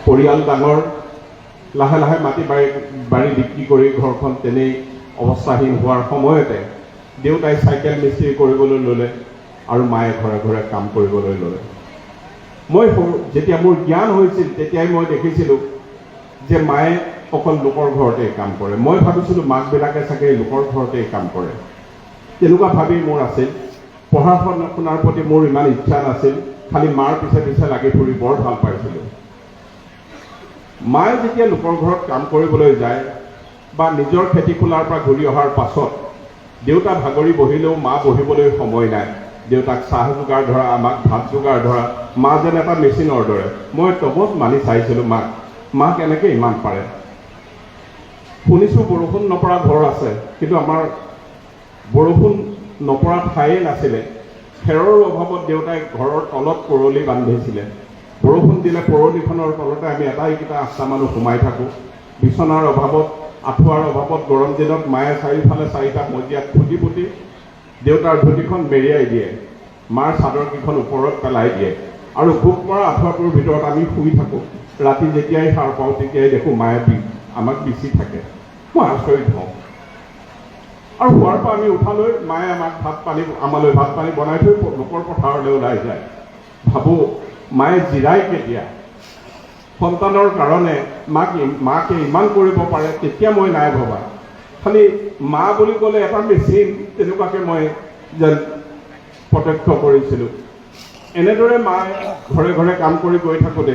পৰিয়াল ডাঙৰ, লাহে লাহে মাটি বাৰী বিক্ৰী কৰি ঘৰখন তেনেই অৱস্থাহীন হোৱাৰ সময়তে দেউতাই চাইকেল মিস্ত্ৰী কৰিবলৈ ল'লে আৰু মায়ে ঘৰে ঘৰে কাম কৰিবলৈ ল'লে। মই যেতিয়া মোৰ জ্ঞান হৈছিল তেতিয়াই মই দেখিছিলোঁ যে মায়ে অকল লোকৰ ঘৰতেই কাম কৰে। মই ভাবিছিলোঁ মাকবিলাকে চাগে লোকৰ ঘৰতেই কাম কৰে, তেনেকুৱা ভাবি মোৰ আছিল। পঢ়া শুনাৰ প্ৰতি মোৰ ইমান ইচ্ছা নাছিল, খালি মাৰ পিছে পিছে লাগি ফুৰি বৰ ভাল পাইছিলোঁ। মায়ে যেতিয়া লোকৰ ঘৰত কাম কৰিবলৈ যায় বা নিজৰ খেতি খোলাৰ পৰা ঘূৰি অহাৰ পাছত দেউতা ভাগৰি বহিলেও মা বহিবলৈ সময় নাই। দেউতাক চাহ যোগাৰ ধৰা, আমাক ভাত যোগাৰ ধৰা, মা যেন এটা মেচিনৰ দৰে। মই তবত মানি চাইছিলোঁ মা কেনেকৈ ইমান পাৰে। শুনিছোঁ বৰষুণ নপৰা ঘৰ আছে, কিন্তু আমাৰ বৰষুণ নপৰা ঠায়ে নাছিলে। খেৰৰ অভাৱত দেউতাই ঘৰৰ তলত পৰলি বান্ধিছিলে। বৰষুণ দিলে পৰলিখনৰ তলতে আমি এটাইকেইটা 8টা মানুহ সোমাই থাকোঁ। বিচনাৰ অভাৱত, আঁঠুৱাৰ অভাৱত গৰম দিনত মায়ে চাৰিওফালে 4টা মজিয়াত খুটি পুতি দেউতাৰ ধুতিখন মেৰিয়াই দিয়ে, মাৰ চাদৰকেইখন ওপৰত পেলাই দিয়ে আৰু ভোক মৰা আঁঠুৱাটোৰ ভিতৰত আমি শুই থাকোঁ। ৰাতি যেতিয়াই সাৰ পাওঁ তেতিয়াই দেখোঁ মায়ে আমাক বিচি থাকে। মই আচৰিত হওঁ। আৰু শোৱাৰ পৰা আমি উঠালৈ মায়ে আমালৈ ভাত পানী বনাই থৈ লোকৰ পথাৰলৈ ওলাই যায়। ভাবোঁ মায়ে জিৰাই কেতিয়া? সন্তানৰ কাৰণে মাকে ইমান কৰিব পাৰে, তেতিয়া মই নাই ভবা। খালি মা বুলি ক'লে এটা মেচিন, তেনেকুৱাকৈ মই যেন প্ৰত্যক্ষ কৰিছিলোঁ। এনেদৰে মায়ে ঘৰে ঘৰে কাম কৰি গৈ থাকোঁতে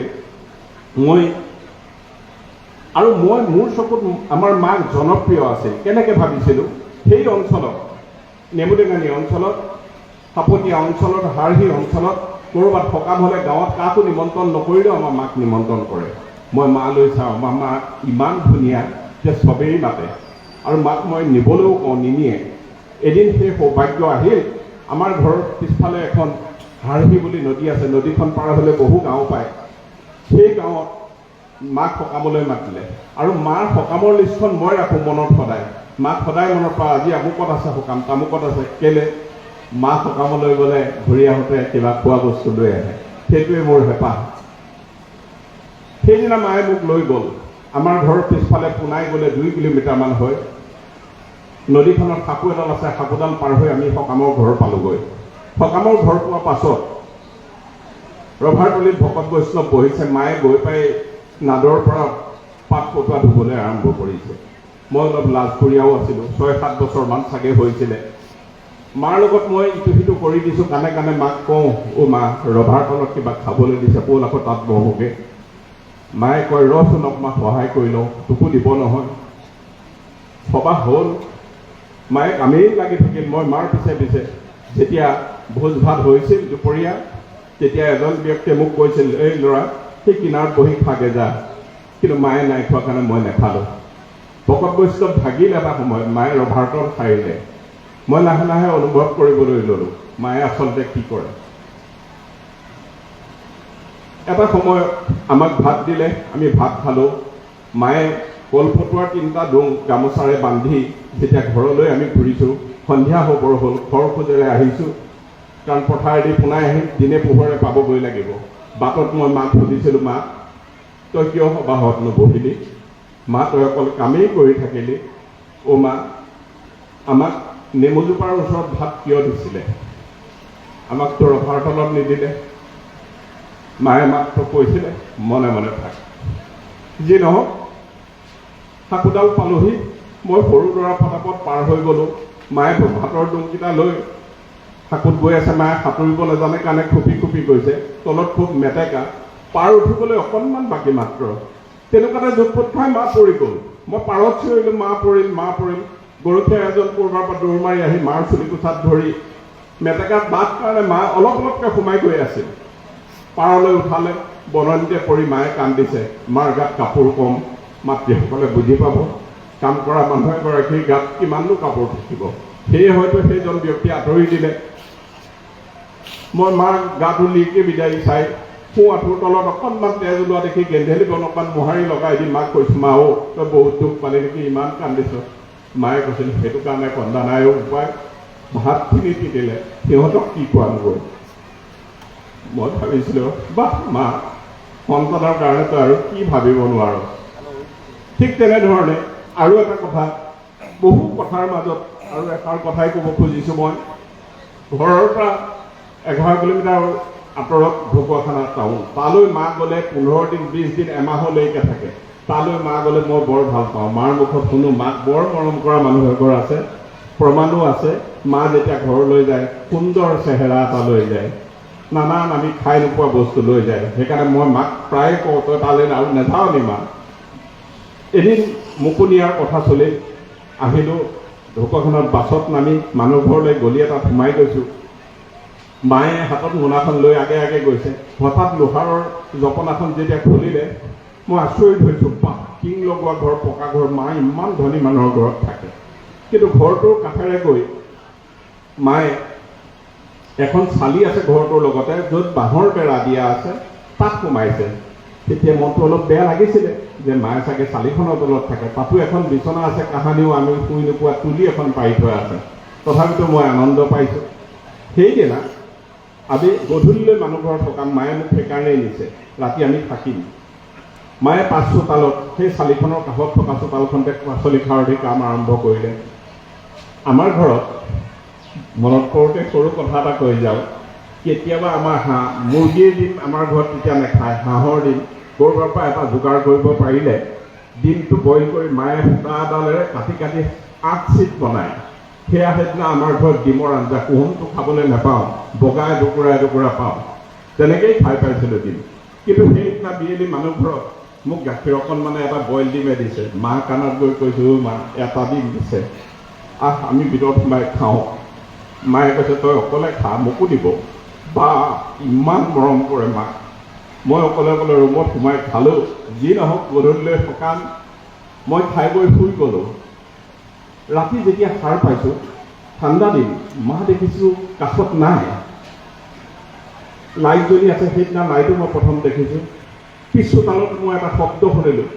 মোৰ চকুত আমাৰ মাক জনপ্ৰিয় আছিল। কেনেকৈ ভাবিছিলোঁ, সেই অঞ্চলত, নেমুটেঙানী অঞ্চলত, সাপতীয়া অঞ্চলত, হাৰহি অঞ্চলত ক'ৰবাত সকাম হ'লে গাঁৱত কাকো নিমন্ত্ৰণ নকৰিলেও আমাৰ মাক নিমন্ত্ৰণ কৰে। মই মালৈ চাওঁ, আমাৰ মা ইমান ধুনীয়া যে চবেই মাতে, আৰু মাক মই নিবলৈও কওঁ, নিনিয়ে। এদিন সেই সৌভাগ্য আহিল। আমাৰ ঘৰৰ পিছফালে এখন হাৰহি বুলি নদী আছে, নদীখন পাৰ হ'লে বহু গাঁও পায়। সেই গাঁৱত মাক সকামলৈ মাতিলে, আৰু মাৰ সকামৰ লিষ্টখন মই ৰাখোঁ মনত সদায়। মাক সদায় মনত পাওঁ, আজি আমুকত আছে সকাম, তামুকত আছে। কেলে? মা সকামলৈ গ'লে ঘূৰি আহোঁতে কিবা খোৱা বস্তু লৈ আহে, সেইটোৱে মোৰ হেঁপাহ। সেইদিনা মায়ে মোক লৈ গ'ল। আমাৰ ঘৰৰ পিছফালে পোনাই গ'লে 2 কিলোমিটাৰমান হয়। নদীখনত সাঁকো এডাল আছে, সাঁকোডাল পাৰ হৈ আমি সকামৰ ঘৰ পালোগৈ। সকামৰ ঘৰ পোৱাৰ পাছত ৰভাৰতলিত ভকত বৈষ্ণৱ বহিছে। মায়ে গৈ পাই নাদৰ পৰা পাত পটুৱা ধুবলৈ আৰম্ভ কৰিছে। মই অলপ লাজকুৰীয়াও আছিলোঁ, 6-7 বছৰমান চাগে হৈছিলে। মাৰ লগত মই ইটো সিটো কৰি দিছোঁ, কাণে কাণে মাক কওঁ, অ' মা, ৰভাৰ তলত কিবা খাবলৈ দিছে, ব'ল আকৌ তাত বহোগৈ। মায়ে কয়, ৰচোন অকণমান সহায় কৰি লওঁ, তোকো দিব নহয়। সবাহ হ'ল। মায়ে কামেই লাগি থাকিল, মই মাৰ পিছে পিছে। যেতিয়া ভোজ ভাত হৈছিল দুপৰীয়া, তেতিয়া এজন ব্যক্তিয়ে মোক কৈছিল, এই ল'ৰা, সেই কিনাৰত বহি খাগে যা। কিন্তু মায়ে নাই খোৱা কাৰণে মই নেখালোঁ। ভকত বৈষ্ণৱ ভাগিল এটা সময়ত, মায়ে ৰভাৰতল সাৰিলে। মই লাহে লাহে অনুভৱ কৰিবলৈ ল'লোঁ মায়ে আচলতে কি কৰে। এটা সময়ত আমাক ভাত দিলে, আমি ভাত খালোঁ। মায়ে কলপটুৱাৰ 3টা ডোং গামোচাৰে বান্ধি যেতিয়া ঘৰলৈ আমি ঘূৰিছোঁ, সন্ধিয়া হ'বৰ হ'ল, খৰ খোজেৰে আহিছোঁ, কাৰণ পথাৰেদি পোনাই আহি দিনে পোহৰে পাবগৈ লাগিব। বাটত মই মাক সুধিছিলোঁ, মা, তই কিয় সবাহত নবহিলি? মা, তই অকল কামেই কৰি থাকিলি। অ' মা, আমাক নেমুজোপাৰ ওচৰত ভাত কিয় দিছিলে? আমাকতো ৰভাৰ তলত নিদিলে। মায়ে মাত্ৰ কৈছিলে, মনে মনে থাক। যি নহওক, সাঁকোডাল পালোহি। মই সৰু ল'ৰা ফটাফট পাৰ হৈ গ'লোঁ। মায়ে ভাতৰ ডোংকেইটা লৈ সাঁকোত গৈ আছে। মায়ে সাঁতুৰিব নাজানে কাৰণে খুপি খুপি গৈছে। তলত খুব মেটেকা, পাৰ উঠিবলৈ অকণমান বাকী মাত্ৰ। তেনেকুৱাতে জোপত খাই মা পৰি গ'ল। মই পাৰত চিঞৰিলোঁ, মা পৰিল, মা পৰিল। গৰখীয়া এজন ক'ৰবাৰ পৰা দৌৰ মাৰি আহি মাৰ চুলিকোছাত ধৰি মেটেকাত বাট কাৰণে মা অলপ অলপকৈ সোমাই গৈ আছিল। পাৰলৈ উঠালে, বননিতে পৰি মায়ে কান্দিছে। মাৰ গাত কাপোৰ কম, মাতৃসকলে বুজি পাব। কাম কৰা মানুহ এগৰাকীৰ গাত কিমাননো কাপোৰ থাকিব। সেয়ে হয়তো সেইজন ব্যক্তি আঁতৰি দিলে। মই মাৰ গাটো লিৰকে বিদাৰি চাই সোঁ আঁঠুৰ তলত অকণমান তেজ ওলোৱা দেখি গেন্ধেলি বন অকণমান মোহাৰি লগাই দি মাক কৈছোঁ, মা, তই বহুত দুখ পালি নেকি, ইমান কান্দিছ? মায়ে কৈছিল, সেইটো কাৰণে কন্দা নাই, উপায় ভাতখিনি তিতিলে, সিহঁতক কি খুৱামগৈ? মই ভাবিছিলোঁ, বাহ মা, সন্তানৰ কাৰণেতো আৰু কি ভাবিব নোৱাৰো। ঠিক তেনেধৰণে আৰু এটা কথা, বহু কথাৰ মাজত আৰু এষাৰ কথাই ক'ব খুজিছোঁ মই। ঘৰৰ পৰা 11 কিলোমিটাৰ আঁতৰত ঢকুৱাখানা টাউন, তালৈ মা গ'লে 15 দিন 20 দিন এমাহলৈকে থাকে। তালৈ মা গ'লে মই বৰ ভাল পাওঁ, মাৰ মুখত শুনো, মাক বৰ মৰম কৰা মানুহ এঘৰ আছে, প্ৰমাণো আছে। মা যেতিয়া ঘৰলৈ যায় সুন্দৰ চেহেৰা এটা লৈ যায়, নানান আমি খাই নোপোৱা বস্তু লৈ যায়। সেইকাৰণে মই মাক প্ৰায় কওঁ, তই তালৈ আৰু নাযাওঁ নি মা। এদিন মুকুনিয়াৰ কথা চলি আহিলোঁ, ঢকুৱাখানাত বাছত নামি মানুহ ঘৰলৈ গলি এটাত সোমাই গৈছোঁ। মায়ে হাতত মোনাখন লৈ আগে আগে গৈছে। হঠাৎ লোহাৰৰ জপনাখন যেতিয়া খুলিলে মই আচৰিত হৈছোঁ, বাহ, টিং লগোৱা ঘৰ, পকা ঘৰ, মা ইমান ধনী মানুহৰ ঘৰত থাকে। কিন্তু ঘৰটোৰ কাষেৰে গৈ মায়ে এখন চালি আছে ঘৰটোৰ লগতে, য'ত বাঁহৰ বেৰা দিয়া আছে, তাত সোমাইছে। তেতিয়া মনটো অলপ বেয়া লাগিছিলে যে মায়ে চাগে চালিখনৰ তলত থাকে, তাতো এখন বিচনা আছে, কাহানিও আমি শুই নোপোৱা তুলি এখন পাৰি থোৱা আছে। তথাপিতো মই আনন্দ পাইছোঁ। সেইদিনা আমি গধূলিলৈ মানুহ ঘৰত থকাম, মায়ে মোক সেইকাৰণেই নিছে, ৰাতি আমি থাকিম। মায়ে 5 চোতালত সেই চালিখনৰ কাষত থকা চোতালখনতে পাচলি খাৰধি কাম আৰম্ভ কৰিলে। আমাৰ ঘৰত মনত কৰোঁতে সৰু কথা এটা কৈ যাওঁ, কেতিয়াবা আমাৰ হাঁহ, মুৰ্গীৰ দিন আমাৰ ঘৰত তেতিয়া নাখায়, হাঁহৰ দিন ক'ৰবাৰ পৰা এটা যোগাৰ কৰিব পাৰিলে ডিমটো বইল কৰি মায়ে সূতা এডালেৰে কাটি কাটি 8 চিট বনায়। সেয়া সেইদিনা আমাৰ ঘৰত ডিমৰ আঞ্জা, কুহুমটো খাবলৈ নাপাওঁ, বগা এটুকুৰা পাওঁ, তেনেকেই খাই পাইছিলোঁ ডিম। কিন্তু সেইদিনা বিয়েলি মানুহ ঘৰত মোক গাখীৰ অকণমানে এটা বইল ডিমে দিছে। মা কাণত গৈ কৈছোঁ, মা এটা ডিম দিছে, আমি ভিতৰত সোমাই খাওঁ। মায়ে কৈছে, তই অকলে খা, মোকো দিব। বা ইমান মৰম কৰে মাক। মই অকলে ৰুমত সোমাই খালোঁ। যি নহওক গধূলিলৈ সকাম, মই খাই বৈ শুই গ'লোঁ। ৰাতি যেতিয়া সাৰ পাইছোঁ, ঠাণ্ডা দিন, মা দেখিছোঁ কাষত নাই, লাইট জ্বলি আছে। সেইদিনা লাইটো মই প্ৰথম দেখিছোঁ। পিছ চোতালত মই এটা শব্দ শুনিলোঁ,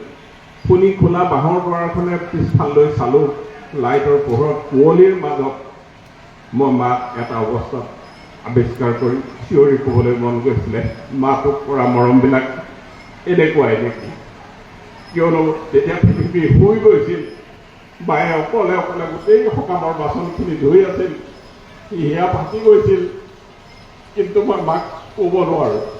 শুনি খোলা বাঁহৰ দুৱাৰখনে পিছফাললৈ চালোঁ। লাইটৰ পোহৰত কুঁৱলীৰ মাজত মই মাক এটা অৱস্থাত আৱিষ্কাৰ কৰি চিঞৰি ক'বলৈ মন গৈছিলে, মাকক কৰা মৰমবিলাক এনেকুৱাই নেকি? কিয়নো তেতিয়া পৃথিৱী শুই গৈছিল, মায়ে অকলে গোটেই সকামৰ বাচনখিনি ধুই আছিল, হিয়া ভাঙি গৈছিল, কিন্তু মই মাক ক'ব নোৱাৰোঁ।